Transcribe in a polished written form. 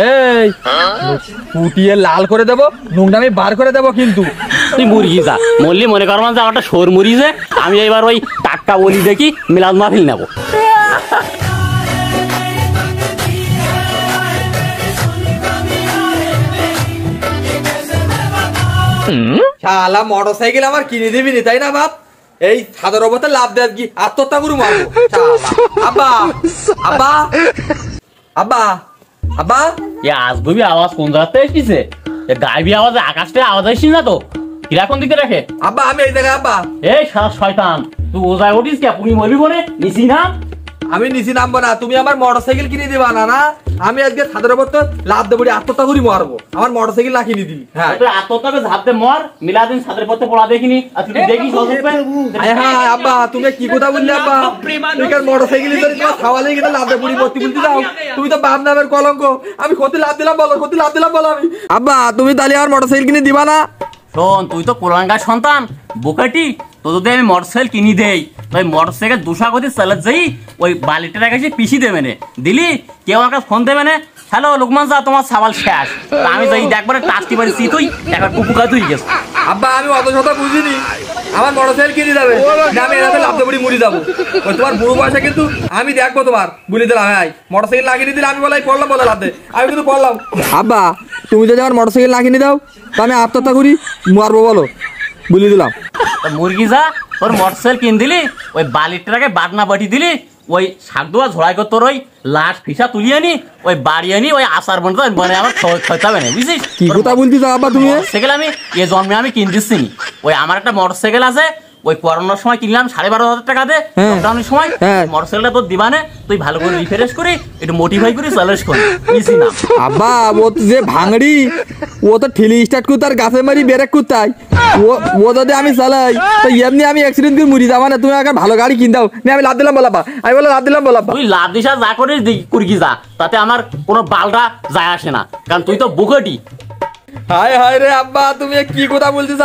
এই ফুটিয়ে লাল করে দেবো, নোংরামি বার করে দেবো কিন্তু। তুই মুরগি যা মল্লি মনে কর যে আমারটা সর মুড়ি যে আমি এবার ওই টাটকা বলি দেখি মিলাদ মাহফিল নেবো। শালা মোটরসাইকেল আমার কিনে দিবি নি তাই না বাপ? এই সাদর অবস্থা লাভ দেয় কি আত্মহত্যা করু মারবো। আব্বা আব্বা আব্বা আব্বা এ আসবি আওয়াজ কোন জায়গাতে এসেছে? গাইবি আওয়াজ আকাশে আওয়াজ আসছিস না তো? কিরকম দিকে রাখে? আব্বা আমি এই জায়গায়। আব্বা এই সারা শয়তান তুই ও জায়গায় উঠিস কে? পুনি মরবি বলে নিছি না? আমি নিচে নামবো না, তুমি আমার মোটরসাইকেল কিনে দিবা না? না আমি আজকে সাদর অবস্থা লাভ দেবো আত্মহত্যা করি মারবো। আমার মোটরসাইকেল না কিনে দিবি। হ্যাঁ তুই আত্মহত্যাকে ঝাপতে মর, মিলাদিন ছাদের পথে পড়া দেখিনি আর তুই দেখিস হ্যাঁ আব্বা তুমি কি কথা বললি আব্বা? তুমি কার মোটরসাইকেল তোমার খাওয়ালে কিনা লাভ দেবো ভর্তি বলতে যাও? তুমি তো বাপ নামের কলঙ্ক। আমি ক্ষতি লাভ দিলাম বলো, ক্ষতি লাভ দিলাম বলো আমি। আব্বা তুমি তাহলে আমার মোটরসাইকেল কিনে দিবা না? শোন তুই তো কোরআনকার সন্তান বোকাটি, তো যদি আমি মোটরসাইকেল কিনি দেই তাই মোটরসাইকেল দুশা গতি চালাত যাই ওই বালিটার কাছে পিসি দেবে না দিলি কেউ আমার কাছে ফোন দেবে না। হ্যালো লোকমান যা তোমার সাবাল শেষ। আমি যাই দেখবারে টাস্টি পারিছি তুই একটা কুকুকা তুই গেছ। আব্বা আমি অত শত বুঝিনি, আমার মোটরসাইকেল কিনে যাবে আমি এরাতে লাভ দেবো মরি যাবো। ওই তোমার বুড়ো বয়সে কিন্তু আমি দেখবো তোমার বলে দিলাম। হ্যাঁ মোটরসাইকেল লাগিয়ে দিলে আমি বলাই পড়লাম বলে লাভ দে, আমি কিন্তু পড়লাম। আব্বা তুমি যদি আমার মোটরসাইকেল লাগিয়ে দাও তা আমি আত্মহত্যা করি মারবো বলো বলে দিলাম। মুরগি যা তোর মোটরসাইকেল কিন দিলি ওই বালিটাকে বাটনা বাটি দিলি ওই শাক দোয়া ঝোড়াই করে তোর ওই লাশ ফিসা তুলি আনি ওই বাড়ি আনি ওই আচার বনতে মানে আমার খাইতে না বুঝছিস? কি কথা বলছিস আব্বা তুমি? মোটরসাইকেল আমি এ জন্মে আমি কিন দিচ্ছি। ওই আমার একটা মোটরসাইকেল আছে ওই করোনার সময় কিনলাম 12,500 টাকা দে লকডাউনের সময়। মোটরসাইকেলটা তোর দিবানে তুই ভালো করে রিফ্রেশ করি একটু মোটিফাই করি চালাস করি বুঝছি না? আব্বা ও যে ভাঙড়ি ও তো ঠেলি স্টার্ট করতে আর গাছে মারি বেরেক করতাই ও যদি আমি চালাই তো এমনি আমি অ্যাক্সিডেন্ট করে মরি যাবা না। তুমি আমাকে ভালো গাড়ি কিন দাও আমি লাভ দিলাম বলাবা। আমি বলে লাভ দিলাম বলাবা। তুই লাভ দিস যা করিস কুরকি যা, তাতে আমার কোনো বালটা যায় আসে না কারণ তুই তো বুকটি। হায় হায় রে আব্বা তুমি কি কথা বলছিস?